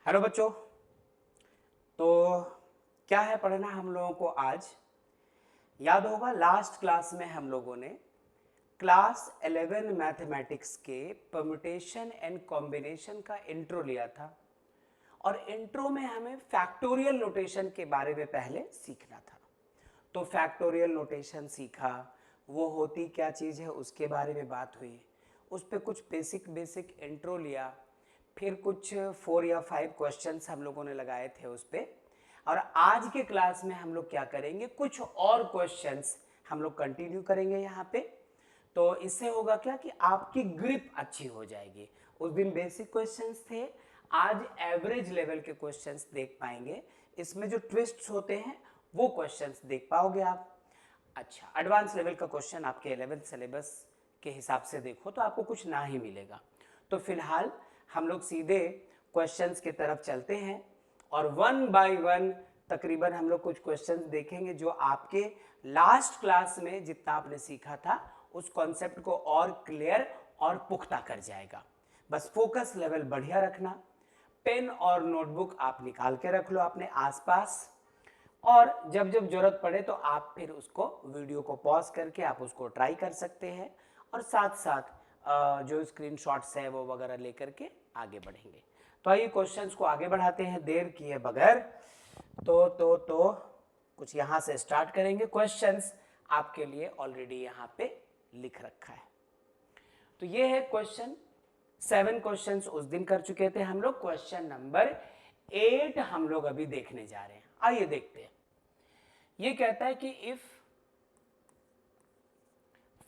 Hello बच्चों। तो क्या है पढ़ना हम लोगों को आज। याद होगा लास्ट क्लास में हम लोगों ने क्लास 11 मैथमेटिक्स के परम्यूटेशन एंड कॉम्बिनेशन का इंट्रो लिया था और इंट्रो में हमें फैक्टोरियल नोटेशन के बारे में पहले सीखना था। तो फैक्टोरियल नोटेशन सीखा, वो होती क्या चीज़ है उसके बारे में बात हुई, उस पर कुछ बेसिक इंट्रो लिया, फिर कुछ 4 या 5 क्वेश्चंस हम लोगों ने लगाए थे उस पर। और आज के क्लास में हम लोग क्या करेंगे, कुछ और क्वेश्चंस हम लोग कंटिन्यू करेंगे यहाँ पे। तो इससे होगा क्या कि आपकी ग्रिप अच्छी हो जाएगी। उस दिन बेसिक क्वेश्चंस थे, आज एवरेज लेवल के क्वेश्चंस देख पाएंगे। इसमें जो ट्विस्ट्स होते हैं वो क्वेश्चंस देख पाओगे आप। अच्छा, एडवांस लेवल का क्वेश्चन आपके 11th सिलेबस के हिसाब से देखो तो आपको कुछ ना ही मिलेगा। तो फिलहाल हम लोग सीधे क्वेश्चंस की तरफ चलते हैं और वन बाय वन तकरीबन हम लोग कुछ क्वेश्चंस देखेंगे जो आपके लास्ट क्लास में जितना आपने सीखा था उस कॉन्सेप्ट को और क्लियर और पुख्ता कर जाएगा। बस फोकस लेवल बढ़िया रखना, पेन और नोटबुक आप निकाल के रख लो अपने आसपास, और जब जब जरूरत पड़े तो आप फिर उसको वीडियो को पॉज करके आप उसको ट्राई कर सकते हैं और साथ साथ जो स्क्रीनशॉट्स है वो वगैरह लेकर के आगे बढ़ेंगे। तो आइए क्वेश्चंस को आगे बढ़ाते हैं देर किए बगैर। तो कुछ यहाँ से स्टार्ट करेंगे। क्वेश्चंस आपके लिए ऑलरेडी यहाँ पे लिख रखा है। तो ये है क्वेश्चन 7 क्वेश्चंस उस दिन कर चुके थे हम लोग। क्वेश्चन नंबर 8 हम लोग अभी देखने जा रहे हैं। आइए देखते हैं। ये कहता है कि if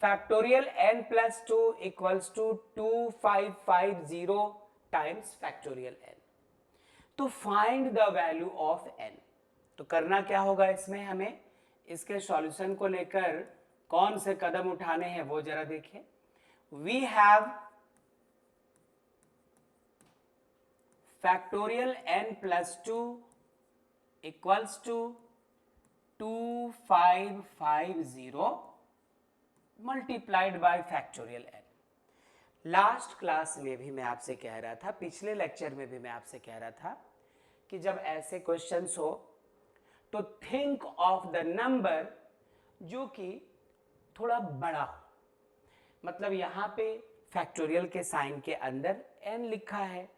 factorial n plus 2 equals to 2550 times factorial n, तो find the value of n। तो करना क्या होगा इसमें, हमें इसके सॉल्यूशन को लेकर कौन से कदम उठाने हैं वो जरा देखिए। We have factorial n plus 2 equals to 2550 multiplied by factorial n। Last class में भी मैं आपसे कह रहा था, पिछले लेक्चर में भी मैं आपसे कह रहा था कि जब ऐसे क्वेश्चंस हो तो थिंक ऑफ द नंबर जो कि थोड़ा बड़ा हो। मतलब यहाँ पे फैक्टोरियल के साइन के अंदर n लिखा है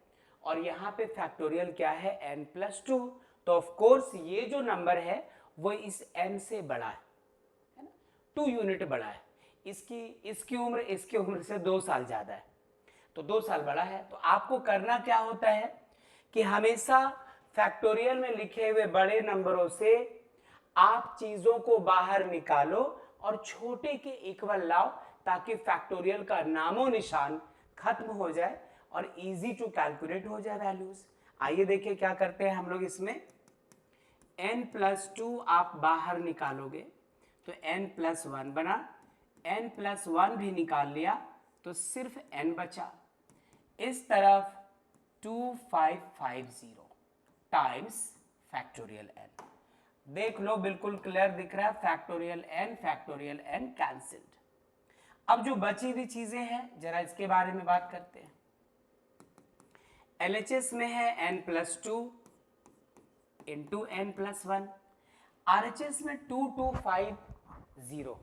और यहाँ पे फैक्टोरियल क्या है, n प्लस 2। तो ऑफ कोर्स ये जो नंबर है वो इस n से बड़ा है ना, 2 यूनिट बड़ा है। इसकी उम्र इसकी उम्र से 2 साल ज्यादा है, तो 2 साल बड़ा है। तो आपको करना क्या होता है कि हमेशा फैक्टोरियल में लिखे हुए बड़े नंबरों से आप चीजों को बाहर निकालो और छोटे के इक्वल लाओ, ताकि फैक्टोरियल का नामो निशान खत्म हो जाए और इजी टू कैलकुलेट हो जाए वैल्यूज। आइए देखिए क्या करते हैं हम लोग। इसमें n प्लस 2 आप बाहर निकालोगे तो n प्लस 1 बना, n प्लस 1 भी निकाल लिया तो सिर्फ n बचा। इस तरफ 2550 टाइम्स फैक्टोरियल n। देख लो बिल्कुल क्लियर दिख रहा है, फैक्टोरियल n कैंसिल्ड। अब जो बची हुई चीजें हैं जरा इसके बारे में बात करते हैं। LHS में है n plus 2 into n plus 1, RHS में 2250।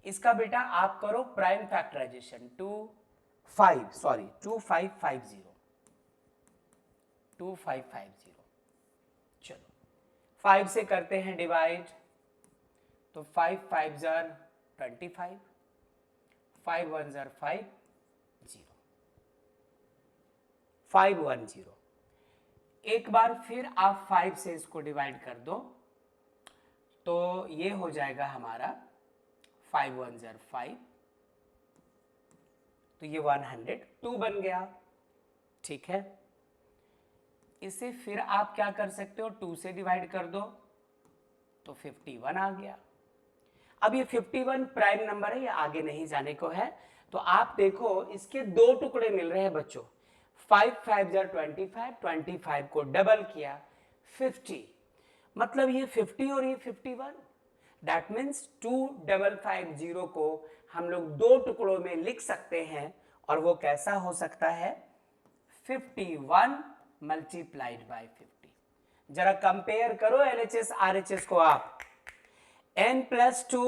इसका बेटा आप करो प्राइम फैक्टराइजेशन, 2550। चलो 5 से करते हैं डिवाइड, तो 5 5 जार 25, 5 1 जार 5, 0, 510। एक बार फिर आप 5 से इसको डिवाइड कर दो तो ये हो जाएगा हमारा 5 1 जार 5, तो ये 102 बन गया। ठीक है, इसे फिर आप क्या कर सकते हो, 2 से डिवाइड कर दो तो 51 आ गया। अब ये 51 प्राइम नंबर है, ये आगे नहीं जाने को है। तो आप देखो इसके 2 टुकड़े मिल रहे हैं बच्चों, 5 5 जार 25, 25 को डबल किया 50, मतलब ये 50 और ये 51। दैट मीन्स 2550 को हम लोग 2 टुकड़ों में लिख सकते हैं और वो कैसा हो सकता है, 51 मल्टीप्लाइड बाय 50। जरा कंपेयर करो LHS RHS को आप। n+2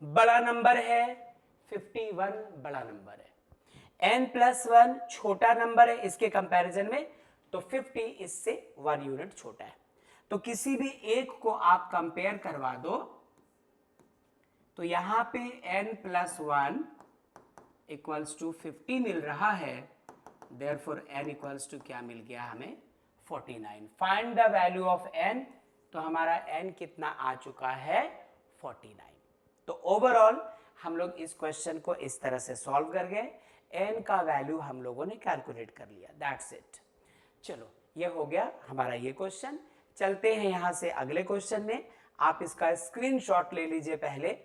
बड़ा नंबर है, 51 बड़ा नंबर है, n+1 छोटा नंबर है इसके कंपैरिजन में, तो 50 इससे 1 यूनिट छोटा है। तो किसी भी एक को आप कंपेयर करवा दो तो यहां पे n+1 इक्वल्स टू 50 मिल रहा है, देयरफॉर n इक्वल्स टू क्या मिल गया हमें 49। Find the value of n, तो हमारा n कितना आ चुका है 49। तो ओवरऑल हम लोग इस क्वेश्चन को इस तरह से सॉल्व कर गए, n का वैल्यू हम लोगों ने कैलकुलेट कर लिया, दैट्स इट। चलो ये हो गया हमारा ये क्वेश्चन। चलते हैं यहां से अगले क्वेश्चन में। आप इसका स्क्रीनशॉट ले लीजिए पहले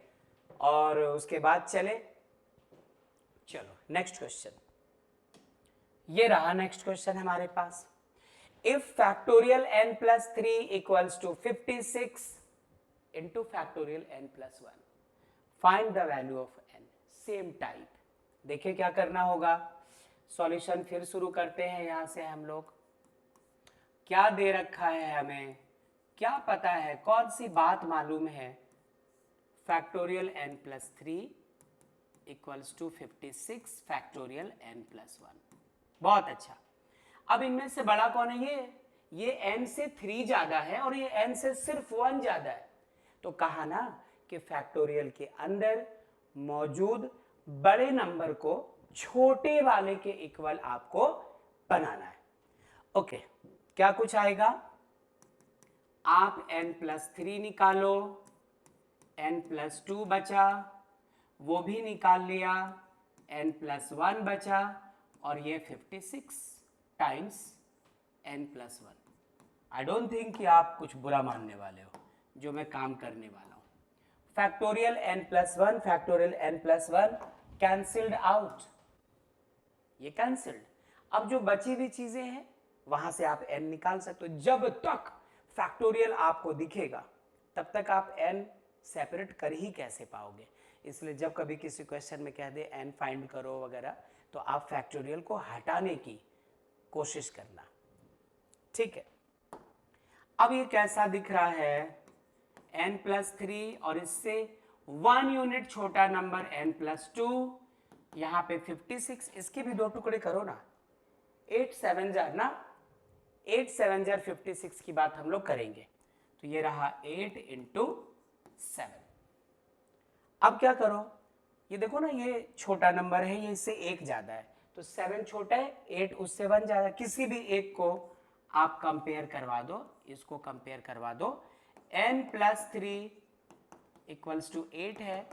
और उसके बाद चले। चलो नेक्स्ट क्वेश्चन, ये रहा नेक्स्ट क्वेश्चन हमारे पास। If factorial n+3 equals to 56 into factorial n+1, find the value of n। Same type, देखिए क्या करना होगा। सॉल्यूशन फिर शुरू करते हैं यहां से हम लोग। क्या दे रखा है हमें, क्या पता है, कौन सी बात मालूम है। Factorial n+3 equals to 56 factorial n+1। बहुत अच्छा। अब इनमें से बड़ा कौन है, ये n से 3 ज्यादा है और ये n से सिर्फ 1 ज्यादा है। तो कहा ना कि फैक्टोरियल के अंदर मौजूद बड़े नंबर को छोटे वाले के इक्वल आपको बनाना है। ओके, क्या कुछ आएगा, आप n+3 निकालो, n+2 बचा, वो भी निकाल लिया, n+1 बचा, और ये 56 times n+1। I don't think कि आप कुछ बुरा मानने वाले हो जो मैं काम करने वाला हूं। Factorial n+1 factorial n+1 cancelled out, ये कैंसिल्ड। अब जो बची हुई चीजें हैं वहां से आप n निकाल सकते हो। जब तक फैक्टोरियल आपको दिखेगा तब तक आप n सेपरेट कर ही कैसे पाओगे। इसलिए जब कभी किसी क्वेश्चन में कह दे n फाइंड करो वगैरह, तो आप फैक्टोरियल को हटाने की कोशिश करना, ठीक है। अब ये कैसा दिख रहा है, n+3 और इससे 1 यूनिट छोटा नंबर n+2, यहां पे 56, इसके भी 2 टुकड़े करो ना, 8 7 जार ना, 8 7 जार 56 की बात हम लोग करेंगे। तो ये रहा 8 इंटू 7। अब क्या करो, ये देखो ना, ये छोटा नंबर है, ये इससे 1 ज्यादा है, तो 7 छोटा है, 8 उससे 1 ज्यादा। किसी भी एक को आप कंपेयर करवा दो, इसको कंपेयर करवा दो, n+3 इक्वल्स टू 8 है,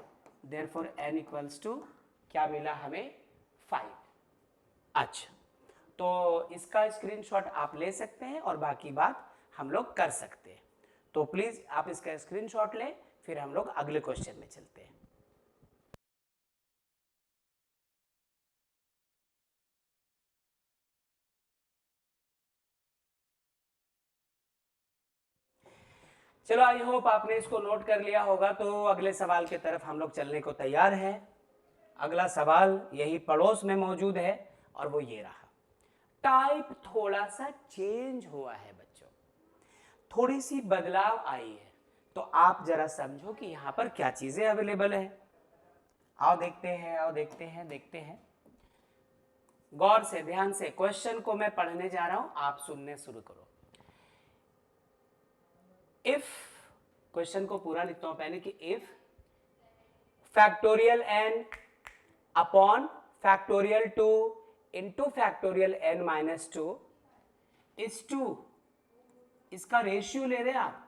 देयरफॉर n इक्वल्स टू क्या मिला हमें 5। अच्छा, तो इसका स्क्रीनशॉट आप ले सकते हैं और बाकी बात हम लोग कर सकते हैं। तो प्लीज आप इसका स्क्रीनशॉट लें, फिर हम लोग अगले क्वेश्चन में चलते हैं। चलो, आई होप आपने इसको नोट कर लिया होगा। तो अगले सवाल की तरफ हम लोग चलने को तैयार हैं। अगला सवाल यही पड़ोस में मौजूद है और वो ये रहा। टाइप थोड़ा सा चेंज हुआ है बच्चों, थोड़ी सी बदलाव आई है, तो आप जरा समझो कि यहां पर क्या चीजें अवेलेबल है। आओ देखते हैं, आओ देखते हैं, देखते हैं गौर से, ध्यान से। क्वेश्चन को मैं पढ़ने जा रहा हूं, आप सुनने शुरू करो। इफ, क्वेश्चन को पूरा लिखता हूं पहले कि if factorial n upon factorial 2 into factorial n-2 is 2, इसका रेशियो ले रहे आप,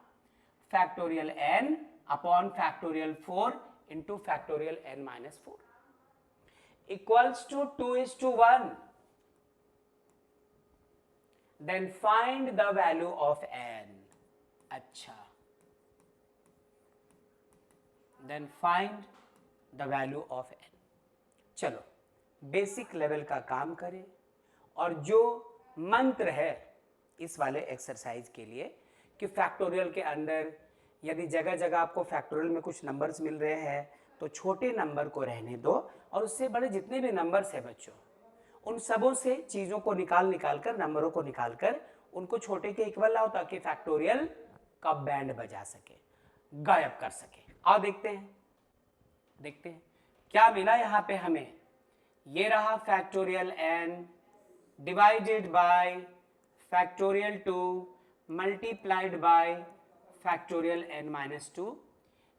factorial n upon factorial 4 into factorial n-4 equals to 2:1, then find the value of n। अच्छा, then find the value of n। चलो basic level का काम करें, और जो मंत्र है इस वाले एक्सरसाइज के लिए कि फैक्टोरियल के अंदर यदि जगह जगह आपको फैक्टोरियल में कुछ नंबर्स मिल रहे हैं तो छोटे नंबर को रहने दो, और उससे बड़े जितने भी नंबर्स हैं बच्चों उन सबों से चीजों को निकाल कर, नंबरों को निकाल कर उनको छोटे के इक्वल लाओ ताकि फैक्टोरियल का बैंड बजा सके, गायब कर सके। आओ देखते हैं क्या मिला यहां पे हमें। ये रहा factorial n divided by factorial 2 multiplied by factorial n minus 2।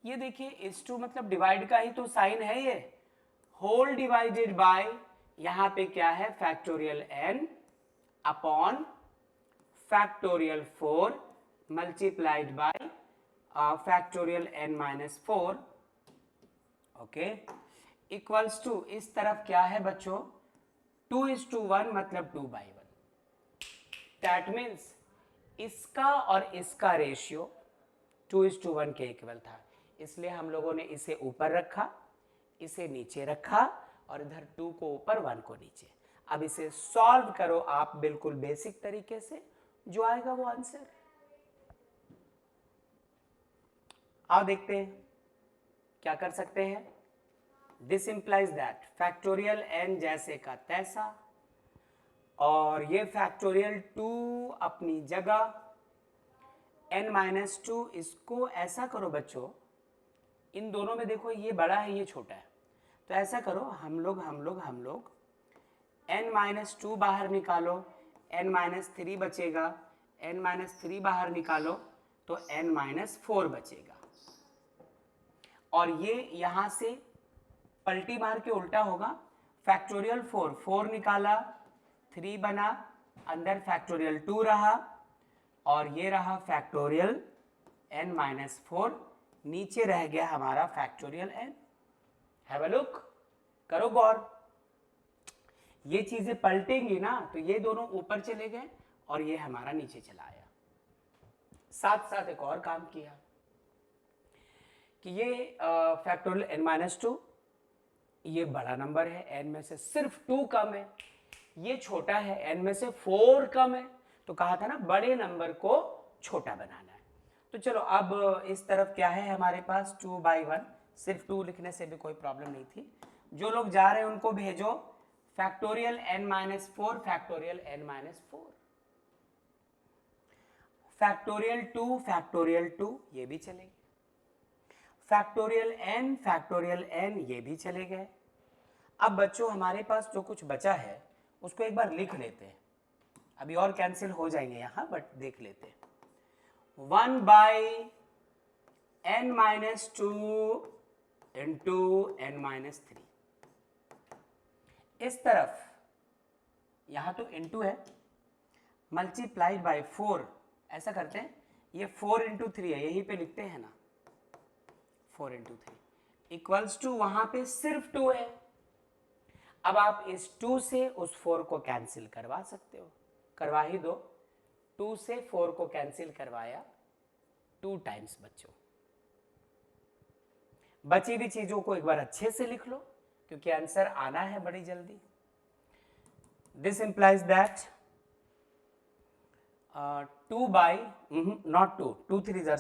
ये देखिए इस 2 मतलब डिवाइड का ही तो साइन है, ये होल डिवाइडेड बाय यहां पे क्या है factorial n upon factorial 4 multiplied by factorial n minus 4, okay, equals to इस तरफ क्या है बच्चों 2:1 मतलब 2/1। दैट मीन्स इसका और इसका रेशियो 2:1 के इक्वल था, इसलिए हम लोगों ने इसे ऊपर रखा, इसे नीचे रखा और इधर 2 को ऊपर 1 को नीचे। अब इसे सॉल्व करो आप बिल्कुल बेसिक तरीके से, जो आएगा वो आंसर। आओ देखते हैं क्या कर सकते हैं। This implies that factorial n जैसे का तैसा और ये फैक्टोरियल 2 अपनी जगह, n माइनस 2 इसको ऐसा करो बच्चों, इन दोनों में देखो ये बड़ा है ये छोटा है, तो ऐसा करो हम लोग n माइनस 2 बाहर निकालो, n माइनस 3 बचेगा, n माइनस 3 बाहर निकालो तो n माइनस 4 बचेगा, और ये यहां से पलटी मार के उल्टा होगा। फैक्टोरियल 4 निकाला, 3 बना, अंदर फैक्टोरियल 2 रहा और ये रहा फैक्टोरियल n माइनस 4, नीचे रह गया हमारा factorial n। Have a look, करो गौर, ये चीजें पलटेंगी ना तो ये दोनों ऊपर चले गए और ये हमारा नीचे चला आया। साथ साथ एक और काम किया कि ये फैक्टोरियल n माइनस 2 ये बड़ा नंबर है, n में से सिर्फ 2 कम है, ये छोटा है, n में से 4 कम है, तो कहा था ना बड़े नंबर को छोटा बनाना है। तो चलो अब इस तरफ क्या है हमारे पास 2/1, सिर्फ 2 लिखने से भी कोई प्रॉब्लम नहीं थी। जो लोग जा रहे हैं उनको भेजो factorial n minus 4 factorial n minus 4, factorial 2 ये भी चलेगी, फैक्टोरियल n ये भी चले गए। अब बच्चों हमारे पास जो कुछ बचा है उसको एक बार लिख लेते हैं, अभी और कैंसिल हो जाएंगे यहां बट देख लेते हैं। 1/n minus 2 into n minus 3, इस तरफ यहां तो इंटू है, मल्टीप्लाइड बाय 4, ऐसा करते हैं ये 4 इंटू 3 है, यहीं पे लिखते हैं ना 4 इंटू 3 इक्वल्स टू वहां पे सिर्फ 2 है। अब आप इस 2 से उस 4 को कैंसिल करवा सकते हो, करवा ही दो। 2 से 4 को कैंसिल करवाया 2 टाइम्स बच्चों। बची हुई चीजों को एक बार अच्छे से लिख लो क्योंकि आंसर आना है बड़ी जल्दी। This implies that 2 by not 2, 2 3s are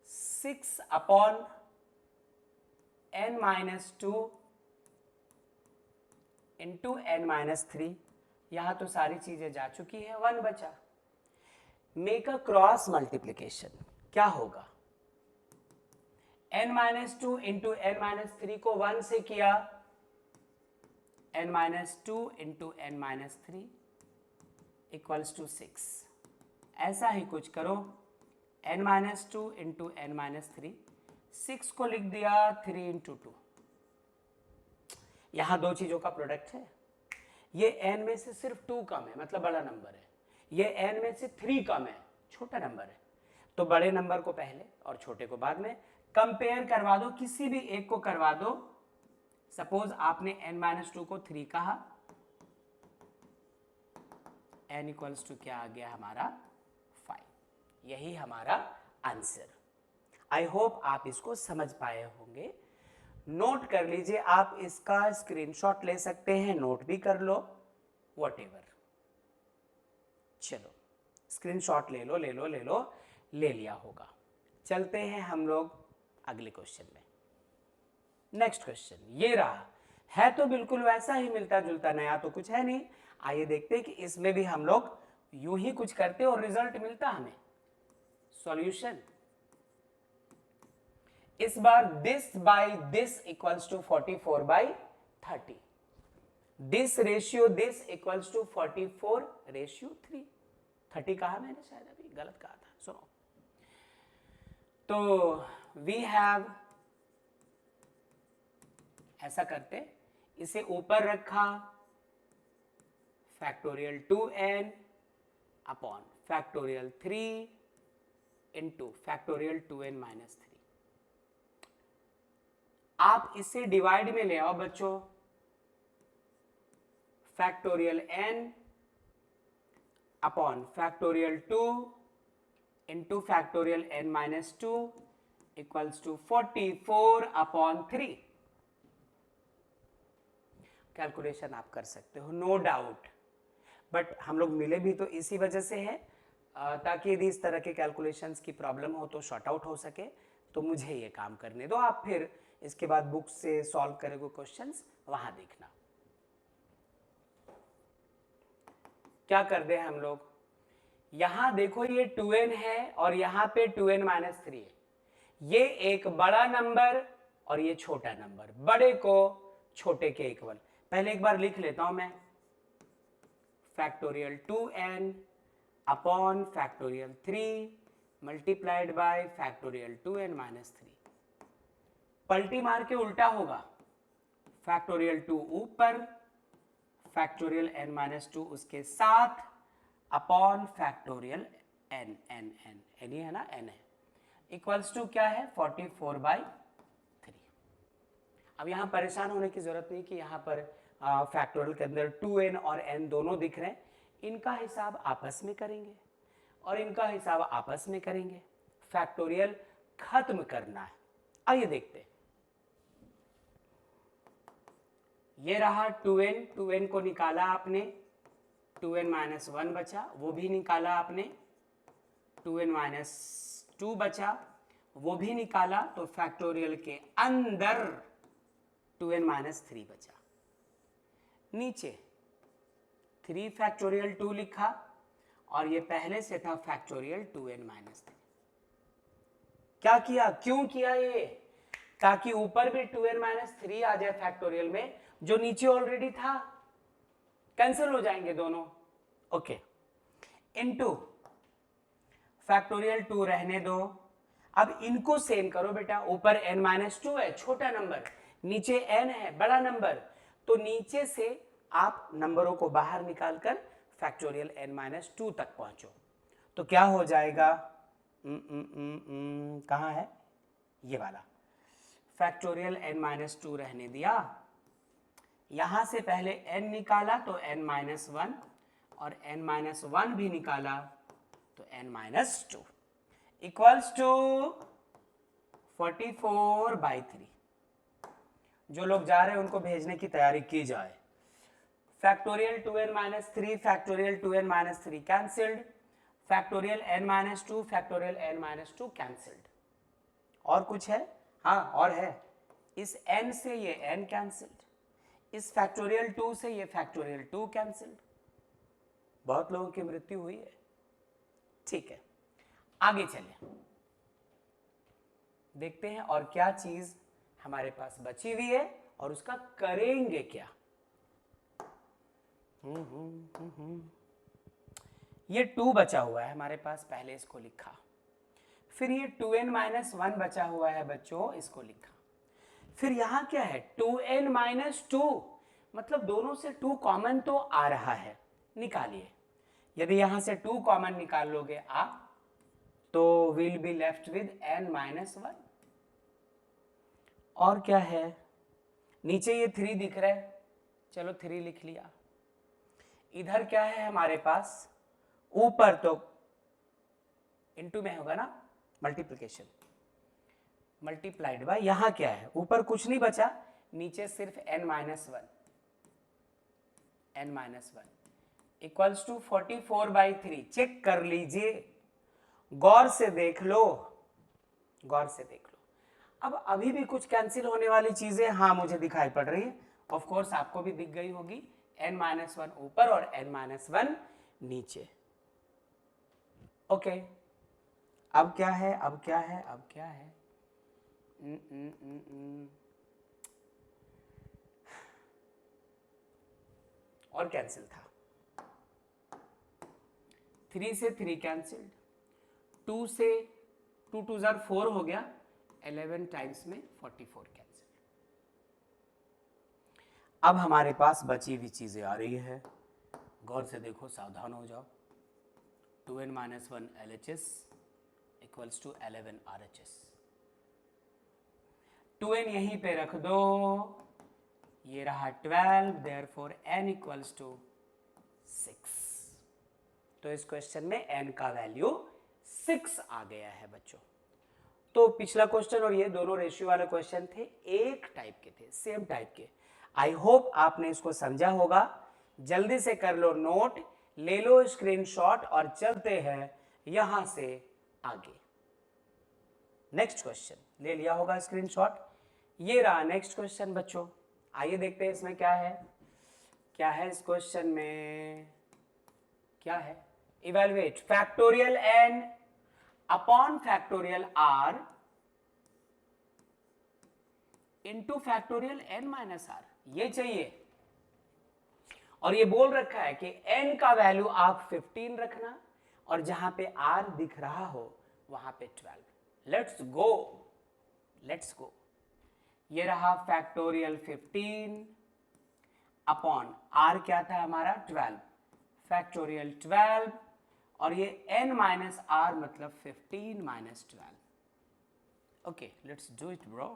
6 upon n minus 2 into n minus 3, यहां तो सारी चीजें जा चुकी है, 1 बचा। मेक अ क्रॉस मल्टीप्लीकेशन, क्या होगा n minus 2 into n minus 3 को 1 से किया, n minus 2 into n minus 3 equals to 6। ऐसा ही कुछ करो, n minus 2 into n minus 3, 6 को लिख दिया 3 इंटू 2, यहां दो चीजों का प्रोडक्ट है। ये n में से सिर्फ 2 कम है मतलब बड़ा नंबर है, ये n में से 3 कम है छोटा नंबर है, तो बड़े नंबर को पहले और छोटे को बाद में कंपेयर करवा दो, किसी भी एक को करवा दो। सपोज आपने n माइनस 2 को 3 कहा, n इक्वल्स टू क्या आ गया हमारा 5, यही हमारा आंसर। आई होप आप इसको समझ पाए होंगे। नोट कर लीजिए, आप इसका स्क्रीनशॉट ले सकते हैं, नोट भी कर लो, व्हाटएवर। चलो स्क्रीनशॉट ले लो ले लिया होगा। चलते हैं हम लोग अगले क्वेश्चन में। नेक्स्ट क्वेश्चन ये रहा, है तो बिल्कुल वैसा ही मिलता जुलता, नया तो कुछ है नहीं। आइए देखते हैं कि इसमें भी हम लोग यूं ही कुछ करते और रिजल्ट मिलता हमें। सॉल्यूशन, इस बार this by this equals to 44/30, this ratio this equals to 44/3। 30 कहा मैंने, शायद अभी गलत कहा था, सुनो। तो वी हैव, ऐसा करते, इसे ऊपर रखा, factorial 2n upon factorial 3 into factorial 2n minus 3। आप इसे डिवाइड में ले आओ बच्चों, factorial n upon factorial 2 into factorial n minus 2 equals to 44/3। Calculation आप कर सकते हो, नो डाउट, बट हम लोग मिले भी तो इसी वजह से है, ताकि यदि इस तरह के कैलकुलेशंस की प्रॉब्लम हो तो शॉर्ट आउट हो सके। तो मुझे ये काम करने दो, आप फिर इसके बाद बुक से सॉल्व करोगे क्वेश्चंस, वहां देखना। क्या कर दे हम लोग, यहां देखो ये 2n है और यहां पे 2n माइनस 3 है। ये एक बड़ा नंबर और ये छोटा नंबर, बड़े को छोटे के इक्वल। पहले एक बार लिख लेता हूं मैं, factorial 2n upon factorial 3 multiplied by factorial 2n minus 3। पलटी मार के उल्टा होगा, फैक्टोरियल 2 ऊपर, फैक्टोरियल n माइनस 2 उसके साथ, upon factorial n n n n ही है ना, n है, इक्वल्स टू क्या है 44/3। अब यहां परेशान होने की जरूरत नहीं कि यहां पर फैक्टोरियल के अंदर 2n और n दोनों दिख रहे हैं, इनका हिसाब आपस में करेंगे और इनका हिसाब आपस में करेंगे, फैक्टोरियल खत्म करना है। आइए देखते हैं, ये रहा 2n, 2n को निकाला आपने, 2n माइनस 1 बचा, वो भी निकाला आपने, 2n माइनस 2 बचा, वो भी निकाला, तो फैक्टोरियल के अंदर 2n माइनस 3 बचा। नीचे 3 फैक्टोरियल 2 लिखा और ये पहले से था फैक्टोरियल 2n माइनस 3। क्या किया, क्यों किया ये, ताकि ऊपर भी 2n माइनस 3 आ जाए फैक्टोरियल में, जो नीचे ऑलरेडी था, कैंसिल हो जाएंगे दोनों, ओके। इनटू फैक्टोरियल 2 रहने दो, अब इनको सेम करो बेटा, ऊपर n माइनस 2 है छोटा नंबर, नीचे n है बड़ा नंबर, तो नीचे से आप नंबरों को बाहर निकालकर फैक्टोरियल n माइनस 2 तक पहुंचो। तो क्या हो जाएगा, कहां है ये वाला, फैक्टोरियल n माइनस 2 रहने दिया, यहां से पहले n निकाला तो n माइनस 1 और n माइनस 1 भी निकाला तो n माइनस 2 इक्वल्स टू 44/3। जो लोग जा रहे हैं उनको भेजने की तैयारी की जाए। Factorial 2n minus 3 factorial 2n minus 3 cancelled, factorial n minus 2 factorial n minus 2 cancelled. और कुछ है, हाँ और है, इस n से ये n कैंसिल्ड, इस फैक्टोरियल 2 से ये फैक्टोरियल 2 कैंसिल्ड। बहुत लोगों की मृत्यु हुई है, ठीक है। आगे चलिए देखते हैं और क्या चीज हमारे पास बची हुई है और उसका करेंगे क्या। ये 2 बचा हुआ है हमारे पास, पहले इसको लिखा, फिर ये 2n माइनस 1 बचा हुआ है बच्चों, इसको लिखा, फिर यहां क्या है 2n माइनस 2, मतलब दोनों से 2 कॉमन तो आ रहा है, निकालिए। यदि यहां से 2 कॉमन निकाल लोगे आप तो will be left with n minus 1। और क्या है, नीचे ये 3 दिख रहा है, चलो 3 लिख लिया। इधर क्या है हमारे पास, ऊपर तो इनटू में होगा ना, मल्टीप्लिकेशन, मल्टीप्लाइड बाय, यहां क्या है, ऊपर कुछ नहीं बचा, नीचे सिर्फ n minus 1, n minus 1 equals to 44/3। Check कर लीजिए, गौर से देख लो, गौर से देख लो। अब अभी भी कुछ कैंसिल होने वाली चीजें हाँ मुझे दिखाई पड़ रही है, ऑफ कोर्स आपको भी दिख गई होगी, n-1 ऊपर और n-1 नीचे। ओके, अब क्या है, अब क्या है, अब क्या है? और कैंसिल था, 3 से 3 कैंसिल्ड, 2 से 2 2 जार 4 हो गया, 11 टाइम्स में 44 कैंसिल। अब हमारे पास बची हुई चीजें आ रही है, गौर से देखो, सावधान हो जाओ। 2n-1 LHS equals to 11 RHS। 2n यहीं पे रख दो, ये रहा 12, देयरफॉर n इक्वल्स टू 6। तो इस क्वेश्चन में n का वैल्यू 6 आ गया है बच्चों। तो पिछला क्वेश्चन और ये दोनों रेशियो वाले क्वेश्चन थे, एक टाइप के थे, सेम टाइप के। आई होप आपने इसको समझा होगा। जल्दी से कर लो नोट, ले लो स्क्रीनशॉट और चलते हैं यहां से आगे। नेक्स्ट क्वेश्चन ले लिया होगा स्क्रीनशॉट, ये रहा नेक्स्ट क्वेश्चन बच्चों। आइए देखते हैं इसमें क्या है, क्या है इस क्वेश्चन में, क्या है। Evaluate factorial n upon factorial r into factorial n-r, ये चाहिए। और ये बोल रखा है कि n का वैल्यू आप 15 रखना और जहां पे r दिख रहा हो वहां पे 12। Let's go, let's go. ये रहा फैक्टोरियल 15 अपॉन r क्या था हमारा 12, फैक्टोरियल 12, और ये n माइनस r मतलब 15 minus 12। Okay, let's do it bro.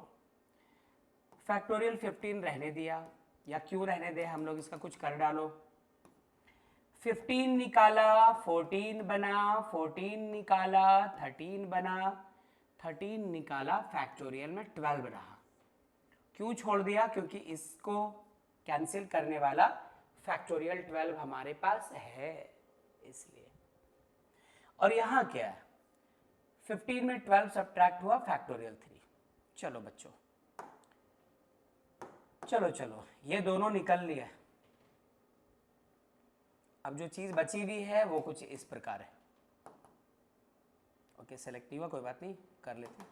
Factorial 15 रहने दिया, या क्यों रहने दे, हम लोग इसका कुछ कर डालो। 15 निकाला 14 बना, 14 निकाला 13 बना, 13 निकाला फैक्टोरियल में 12 रहा। क्यों छोड़ दिया, क्योंकि इसको कैंसिल करने वाला फैक्टोरियल 12 हमारे पास है, इसलिए। और यहां क्या है, 15 में 12 सब्ट्रैक्ट हुआ फैक्टोरियल 3। चलो बच्चों, चलो चलो, ये दोनों निकल लिया। अब जो चीज बची हुई है वो कुछ इस प्रकार है। ओके, सेलेक्ट नहीं हुआ, कोई बात नहीं, कर लेते।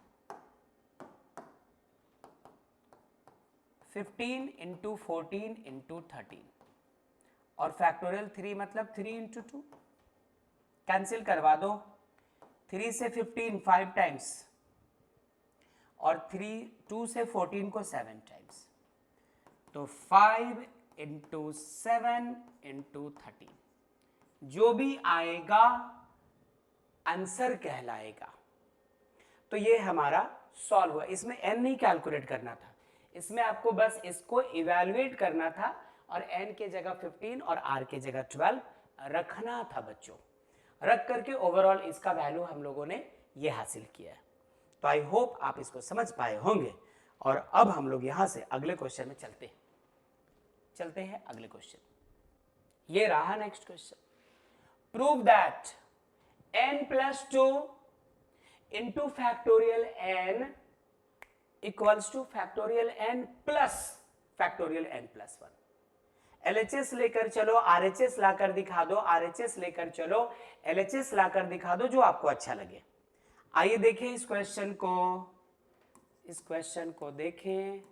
15 इंटू 14 इंटू 13 और फैक्टोरियल 3 मतलब 3 इंटू 2, कैंसिल करवा दो। 3 से 15 5 टाइम्स और 2 से 14 को 7 टाइम्स, तो 5 इंटू 7 इंटू 13, जो भी आएगा आंसर कहलाएगा। तो ये हमारा सॉल्व हुआ। इसमें n नहीं कैलकुलेट करना था, इसमें आपको बस इसको इवैल्यूएट करना था और n के जगह 15 और r के जगह 12 रखना था बच्चों। रख करके ओवरऑल इसका वैल्यू हम लोगों ने ये हासिल किया है। तो आई होप आप इसको समझ पाए होंगे। और अब हम लोग यहां से अगले क्वेश्चन में चलते हैं अगले क्वेश्चन। ये रहा next question. Prove that n plus 2 into factorial n equals two factorial n plus factorial n plus 1। LHS लेकर चलो, RHS लाकर दिखा दो, RHS लेकर चलो, LHS लाकर दिखा दो, जो आपको अच्छा लगे। आइए देखें इस क्वेश्चन को देखें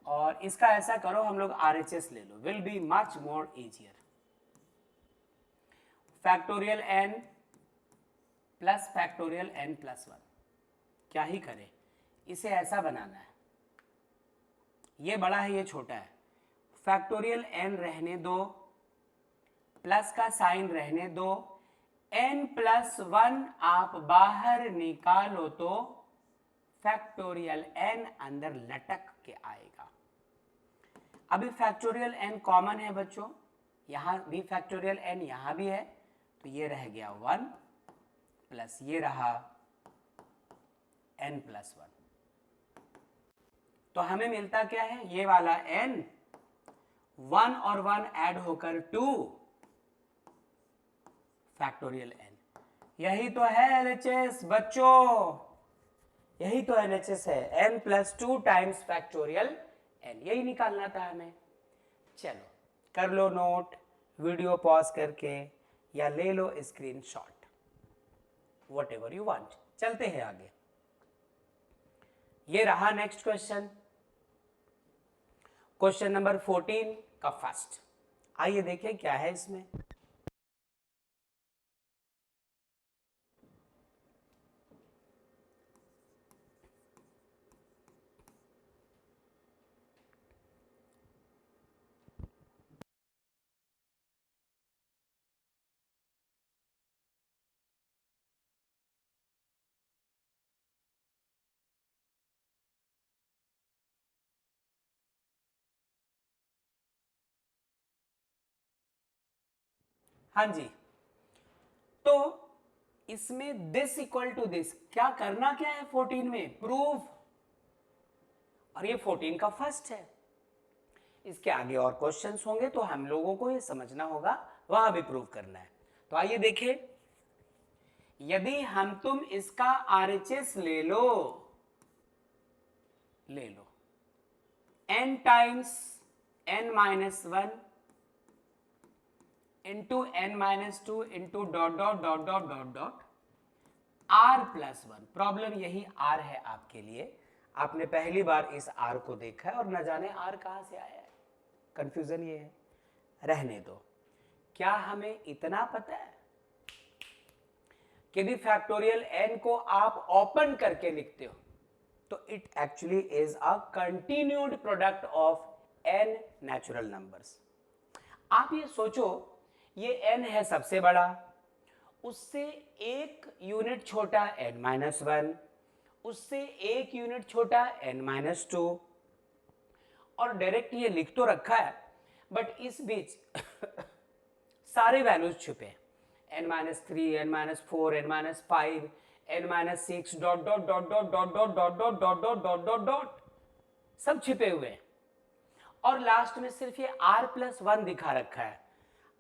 और इसका ऐसा करो, हम लोग RHS ले लो, will be much more easier. Factorial n plus factorial n plus 1, क्या ही करें, इसे ऐसा बनाना है, ये बड़ा है ये छोटा है। फैक्टोरियल n रहने दो, प्लस का साइन रहने दो, n प्लस 1 आप बाहर निकालो तो फैक्टोरियल n अंदर लटक के आएगा। अभी फैक्टोरियल n कॉमन है बच्चों, यहां भी फैक्टोरियल n यहां भी है, तो ये रह गया 1 प्लस ये रहा n प्लस 1। तो हमें मिलता क्या है, ये वाला n 1 और 1 ऐड होकर 2 फैक्टोरियल n। यही तो है LHS बच्चों, यही तो LHS है, n plus 2 times factorial n, यही निकालना था हमें। चलो कर लो नोट, वीडियो पॉज करके या ले लो screenshot, whatever you want. चलते हैं आगे। ये रहा नेक्स्ट क्वेश्चन, क्वेश्चन नंबर 14 का फर्स्ट। आइए देखें क्या है इसमें। हाँ जी, तो इसमें दिस इक्वल टू दिस, क्या करना क्या है 14 में, प्रूव। और ये 14 का फर्स्ट है, इसके आगे और क्वेश्चंस होंगे तो हम लोगों को ये समझना होगा, वहां भी प्रूव करना है। तो आइए देखें, यदि हम तुम इसका RHS ले लो n times n minus 1 into n minus 2 into dot dot dot dot dot dot r plus 1। Problem यही r है आपके लिए, आपने पहली बार इस r को देखा है और न जाने r कहां से आया है, कंफ्यूजन ये है। रहने दो, क्या हमें इतना पता है कि यदि फैक्टोरियल n को आप ओपन करके लिखते हो तो it actually is a continued product of n natural numbers. आप ये सोचो, ये n है सबसे बड़ा, उससे एक यूनिट छोटा n माइनस 1, उससे एक यूनिट छोटा n माइनस 2, और डायरेक्ट ये लिख तो रखा है बट इस बीच सारे वैल्यूज छुपे हैं, n minus 3, n minus 4, n minus 5, n minus 6 dot dot dot dot dot dot dot dot dot dot dot dot dot सब छिपे हुए हैं, और लास्ट में सिर्फ ये r प्लस 1 दिखा रखा है।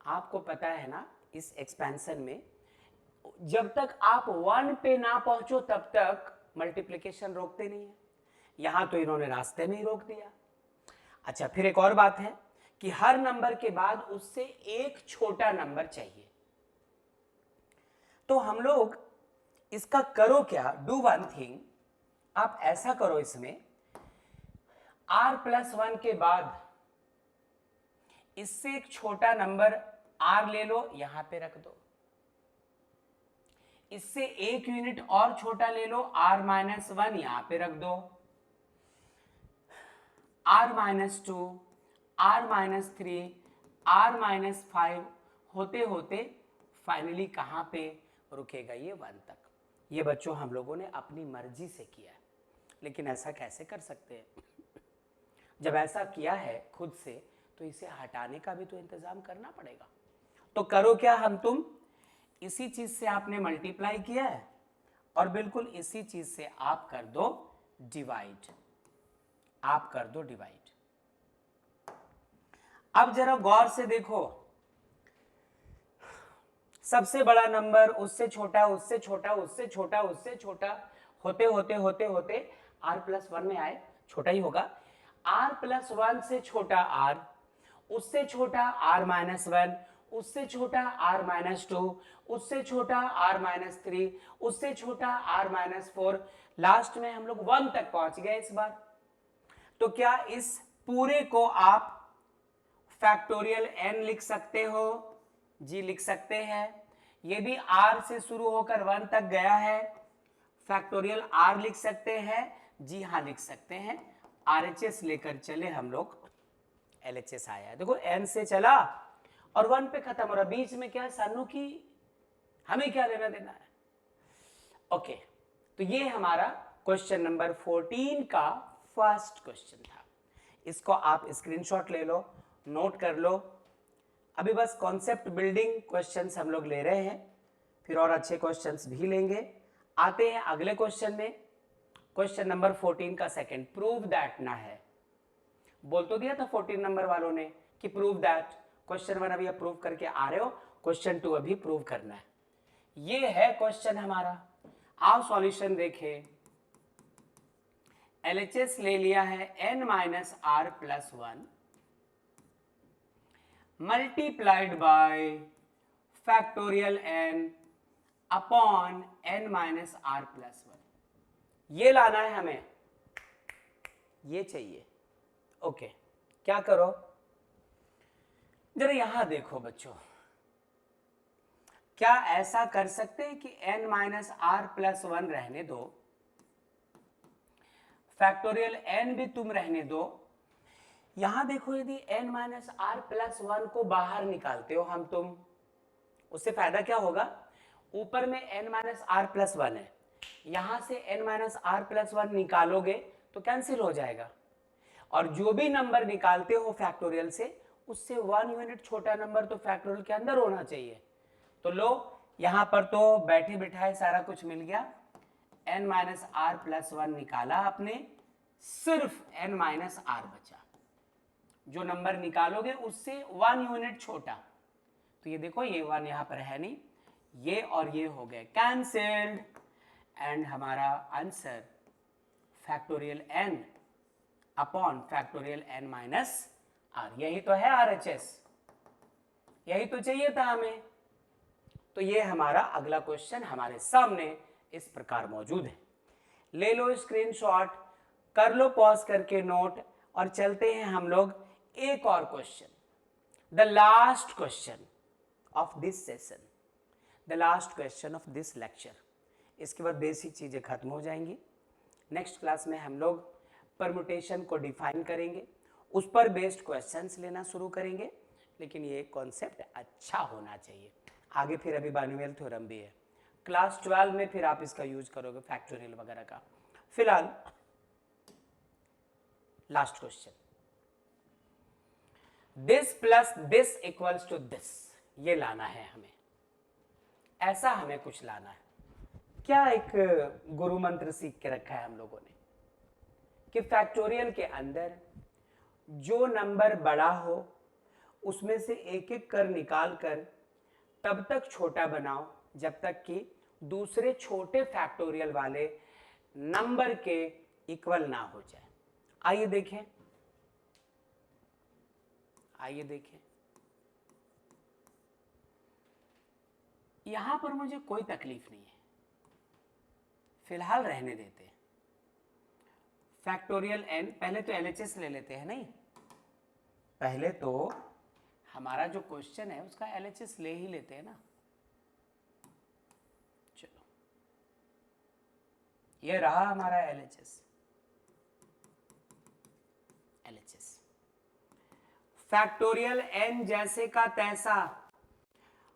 आपको पता है ना, इस एक्सपेंशन में जब तक आप 1 पे ना पहुंचो तब तक मल्टीप्लिकेशन रोकते नहीं है, यहां तो इन्होंने रास्ते में ही रोक दिया। अच्छा, फिर एक और बात है कि हर नंबर के बाद उससे एक छोटा नंबर चाहिए, तो हम लोग इसका करो क्या, डू वन थिंग, आप ऐसा करो, इसमें r प्लस 1 के बाद इससे एक छोटा नंबर r ले लो, यहां पे रख दो, इससे एक यूनिट और छोटा ले लो r माइनस 1, यहां पे रख दो, r minus 2, r minus 3, r minus 5 होते होते फाइनली कहां पे रुकेगा, ये 1 तक। ये बच्चों हम लोगों ने अपनी मर्जी से किया है, लेकिन ऐसा कैसे कर सकते हैं, जब ऐसा किया है खुद से तो इसे हटाने का भी तो इंतजाम करना पड़ेगा। तो करो क्या, हम तुम इसी चीज से आपने मल्टीप्लाई किया है और बिल्कुल इसी चीज से आप कर दो डिवाइड, आप कर दो डिवाइड। अब जरा गौर से देखो, सबसे बड़ा नंबर उससे छोटा, उससे छोटा, उससे छोटा, उससे छोटा होते होते होते होते r प्लस 1 में आए, छोटा ही होगा, r प्लस 1 से छोटा r, उससे छोटा r माइनस 1, उससे छोटा r माइनस 2, उससे छोटा r माइनस 3, उससे छोटा r माइनस 4, लास्ट में हम लोग 1 तक पहुंच गए इस बार। तो क्या इस पूरे को आप फैक्टोरियल n लिख सकते हो? जी लिख सकते हैं। यदि r से शुरू होकर 1 तक गया है, फैक्टोरियल r लिख सकते हैं, जी हाँ लिख सकते हैं। RHS लेकर चले हम लोग, LHS आया है, देखो n से चला और 1 पे खत्म हो रहा, बीच में क्या है सानू की, हमें क्या लेना देना है। ओके, तो ये हमारा क्वेश्चन नंबर 14 का फर्स्ट क्वेश्चन था, इसको आप स्क्रीनशॉट ले लो, नोट कर लो। अभी बस कॉन्सेप्ट बिल्डिंग क्वेश्चंस हम लोग ले रहे हैं, फिर और अच्छे क्वेश्चंस भी लेंगे। आते हैं अगले क्वेश्चन में, क्वेश्चन नंबर 14 का सेकंड, प्रूव दैट ना है, बोल तो दिया था 14 नंबर वालों ने कि प्रूव दैट। क्वेश्चन 1 अभी आप प्रूव करके आ रहे हो, क्वेश्चन 2 अभी प्रूव करना है। ये है क्वेश्चन हमारा, आओ सॉल्यूशन देखें। LHS ले लिया है n minus r plus one multiplied by factorial n upon n minus r plus one. ये लाना है हमें, ये चाहिए। ओके, क्या करो, जरा यहां देखो बच्चों, क्या ऐसा कर सकते हैं कि n minus r plus one रहने दो, फैक्टोरियल n भी तुम रहने दो। यहां देखो, यदि n minus r plus one को बाहर निकालते हो हम तुम, उससे फायदा क्या होगा, ऊपर में n minus r plus one है, यहां से n minus r plus one निकालोगे तो कैंसिल हो जाएगा, और जो भी नंबर निकालते हो फैक्टोरियल से उससे 1 यूनिट छोटा नंबर तो फैक्टोरियल के अंदर होना चाहिए। तो लो, यहां पर तो बैठे बिठाए सारा कुछ मिल गया, n minus r plus one निकाला आपने, सिर्फ n माइनस आर बचा, जो नंबर निकालोगे उससे 1 यूनिट छोटा। तो ये देखो, ये 1 यहां पर है नहीं, ये और ये हो गए कैंसिल्ड, एंड हमारा answer factorial n upon factorial n minus r, यही तो है RHS, यही तो चाहिए था हमें। तो ये हमारा अगला क्वेश्चन हमारे सामने इस प्रकार मौजूद है। ले लो स्क्रीनशॉट, कर लो पॉज करके नोट, और चलते हैं हम लोग एक और question, the last question of this session, the last question of this lecture. इसके बाद बेसिक चीजें खत्म हो जाएंगी। नेक्स्ट क्लास में हम लोग परमुटेशन को डिफाइन करेंगे, उस पर बेस्ड क्वेश्चंस लेना शुरू करेंगे, लेकिन ये कॉन्सेप्ट अच्छा होना चाहिए। आगे फिर अभी बाइनोमियल थ्योरम भी है, क्लास 12 में फिर आप इसका यूज करोगे फैक्टोरियल वगैरह का। फिलहाल last question, this plus this equals to this, ये लाना है हमें, ऐसा हमें कुछ लाना है। क्या एक गुरु मंत्र सीख के रखा है हम लोगों ने कि फैक्टोरियल के अंदर जो नंबर बड़ा हो उसमें से एक एक कर निकाल कर तब तक छोटा बनाओ जब तक कि दूसरे छोटे फैक्टोरियल वाले नंबर के इक्वल ना हो जाए। आइए देखें, आइए देखें, यहां पर मुझे कोई तकलीफ नहीं है, फिलहाल रहने देते हैं। फैक्टोरियल n, पहले तो LHS ले लेते हैं, नहीं पहले तो हमारा जो क्वेश्चन है उसका LHS ले ही लेते हैं ना। चलो, ये रहा हमारा LHS। फैक्टोरियल n जैसे का तैसा,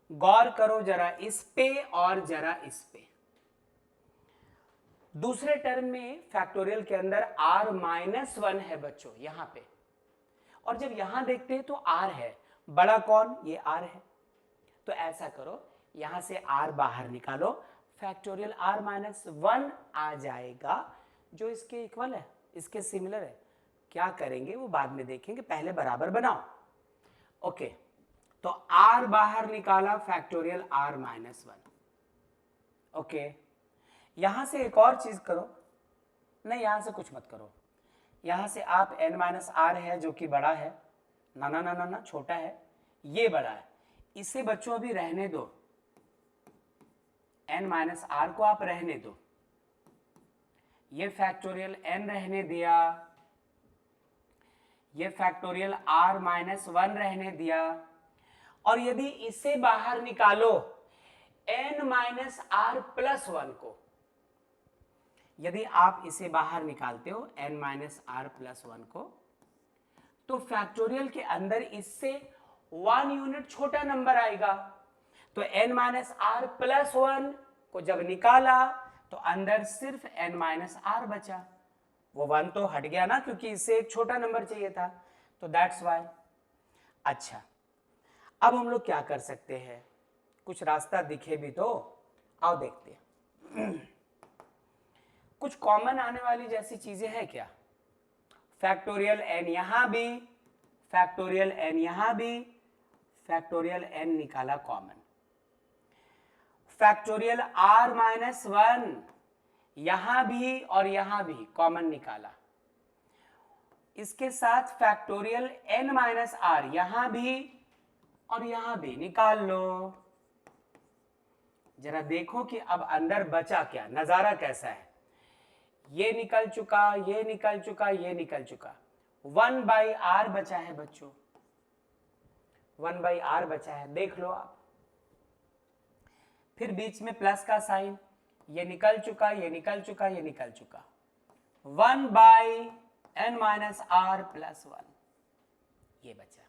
गौर करो जरा इस पे और जरा इस पे। दूसरे टर्म में फैक्टोरियल के अंदर r माइनस वन है बच्चों यहां पे, और जब यहां देखते हैं तो r है, बड़ा कौन, ये r है। तो ऐसा करो, यहां से r बाहर निकालो, फैक्टोरियल r माइनस वन आ जाएगा जो इसके इक्वल है, इसके सिमिलर है। क्या करेंगे वो बाद में देखेंगे, पहले बराबर बनाओ। ओके, तो r बाहर निकाला, factorial r minus one. Okay, यहां से एक और चीज करो, नहीं यहां से कुछ मत करो, यहां से आप n माइनस आर है जो कि बड़ा है, ना ना ना ना ना छोटा है, ये बड़ा है, इसे बच्चों अभी रहने दो, n माइनस आर को आप रहने दो, ये फैक्टोरियल n रहने दिया, ये फैक्टोरियल r माइनस वन रहने दिया, और यदि इसे बाहर निकालो n minus r plus one को, यदि आप इसे बाहर निकालते हो n minus r plus one को, तो फैक्टोरियल के अंदर इससे 1 यूनिट छोटा नंबर आएगा। तो n minus r plus one को जब निकाला तो अंदर सिर्फ n माइनस आर बचा, वो 1 तो हट गया ना, क्योंकि इससे एक छोटा नंबर चाहिए था, तो दैट्स वाई। अच्छा, अब हम लोग क्या कर सकते हैं, कुछ रास्ता दिखे भी तो आओ देखते हैं। कुछ कॉमन आने वाली जैसी चीजें हैं क्या, फैक्टोरियल n यहां भी, फैक्टोरियल n यहां भी, फैक्टोरियल n निकाला common, factorial r minus one यहां भी और यहां भी कॉमन निकाला, इसके साथ फैक्टोरियल n माइनस आर यहां भी और यहां भी निकाल लो। जरा देखो कि अब अंदर बचा क्या, नजारा कैसा है। ये निकल चुका, ये निकल चुका, ये निकल चुका, 1/r बचा है बच्चों, 1/r बचा है, देख लो आप। फिर बीच में प्लस का साइन, ये निकल चुका, ये निकल चुका, ये निकल चुका, 1/n माइनस आर प्लस 1 ये बचा।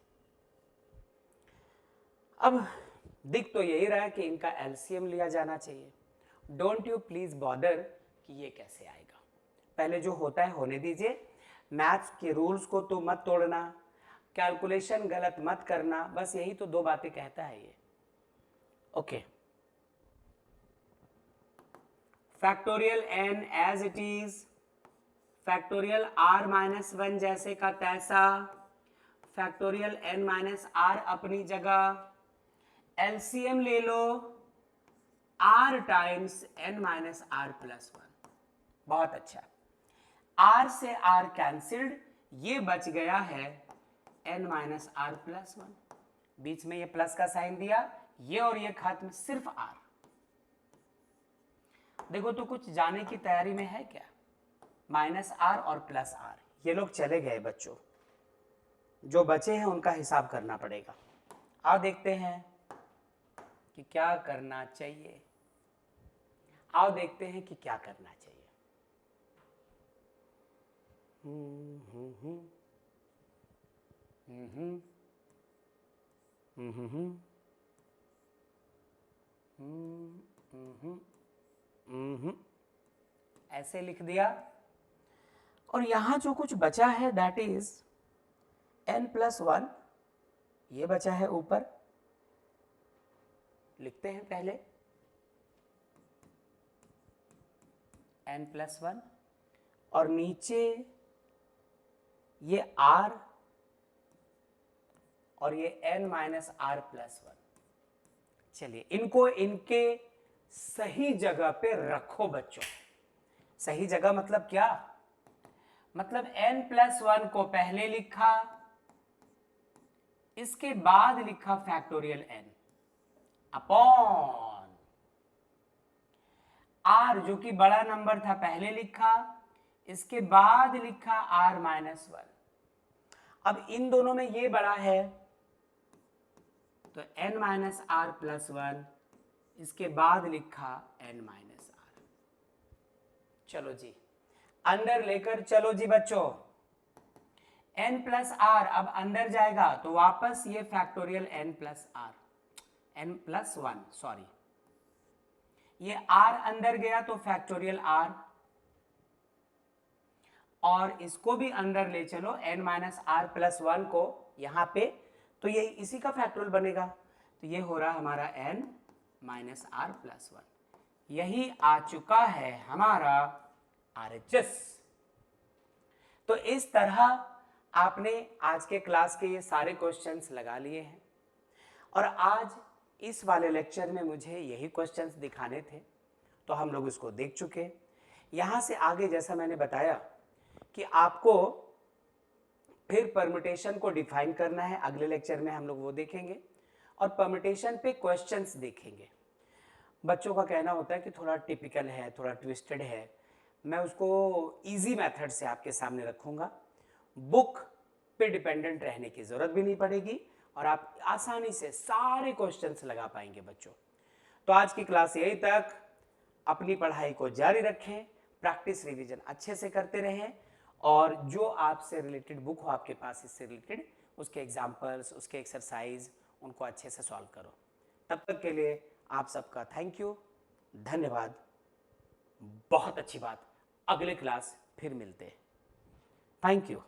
अब दिख तो यही रहा है कि इनका एलसीएम लिया जाना चाहिए। डोंट यू प्लीज बॉदर कि ये कैसे आएगा, पहले जो होता है होने दीजिए। मैथ्स के रूल्स को तो मत तोड़ना, कैलकुलेशन गलत मत करना, बस यही तो दो बातें कहता है ये। Okay, factorial n as it is, factorial r minus 1 जैसे का तैसा, फैक्टोरियल n माइनस आर अपनी जगह, एलसीएम ले लो r times n minus r plus 1। बहुत अच्छा, r से r कैंसिल्ड, ये बच गया है n माइनस आर प्लस 1, बीच में ये प्लस का साइन दिया, ये और ये खत्म, सिर्फ r। देखो तो कुछ जाने की तैयारी में है क्या, माइनस आर और प्लस आर, ये लोग चले गए बच्चों, जो बचे हैं उनका हिसाब करना पड़ेगा। आओ देखते हैं कि क्या करना चाहिए, आओ देखते हैं कि क्या करना चाहिए। ऐसे लिख दिया, और यहां जो कुछ बचा है दैट इज n प्लस 1, ये बचा है ऊपर, लिखते हैं पहले n प्लस 1, और नीचे ये r और ये n माइनस आर प्लस 1। चलिए इनको इनके सही जगह पे रखो बच्चों। सही जगह मतलब क्या, मतलब n प्लस 1 को पहले लिखा, इसके बाद लिखा फैक्टोरियल n अपॉन r, जो कि बड़ा नंबर था, पहले लिखा, इसके बाद लिखा r माइनस 1। अब इन दोनों में ये बड़ा है तो n माइनस आर प्लस 1, इसके बाद लिखा n माइनस आर। चलो जी अंदर लेकर चलो जी बच्चों, n प्लस आर अब अंदर जाएगा तो वापस ये फैक्टोरियल n प्लस आर, n प्लस 1 सॉरी, ये r अंदर गया तो फैक्टोरियल r, और इसको भी अंदर ले चलो n माइनस आर प्लस 1 को यहां पे, तो ये इसी का फैक्टोरियल बनेगा, तो ये हो रहा हमारा n माइनस आर प्लस 1। यही आ चुका है हमारा RHS। तो इस तरह आपने आज के क्लास के ये सारे क्वेश्चंस लगा लिए हैं, और आज इस वाले लेक्चर में मुझे यही क्वेश्चंस दिखाने थे, तो हम लोग इसको देख चुके। यहाँ से आगे जैसा मैंने बताया कि आपको फिर परम्यूटेशन को डिफाइन करना है, अगले लेक्चर में हम लोग वो देखेंगे, और परम्यूटेशन पे क्वेश्चंस देखेंगे। बच्चों का कहना होता है कि थोड़ा टिपिकल है, थोड़ा ट्विस्टेड है, मैं उसको इजी मेथड से आपके सामने रखूँगा, बुक पे डिपेंडेंट रहने की ज़रूरत भी नहीं पड़ेगी, और आप आसानी से सारे क्वेश्चंस लगा पाएंगे बच्चों। तो आज की क्लास यही तक, अपनी पढ़ाई को जारी रखें, प्रैक्टिस रिवीजन अच्छे से करते रहें, और जो आपसे रिलेटेड बुक हो आपके पास इससे रिलेटेड, उसके एग्जाम्पल्स, उसके एक्सरसाइज, उनको अच्छे से सॉल्व करो। तब तक के लिए आप सबका थैंक यू, धन्यवाद। बहुत अच्छी बात, अगले क्लास फिर मिलते हैं। Thank you.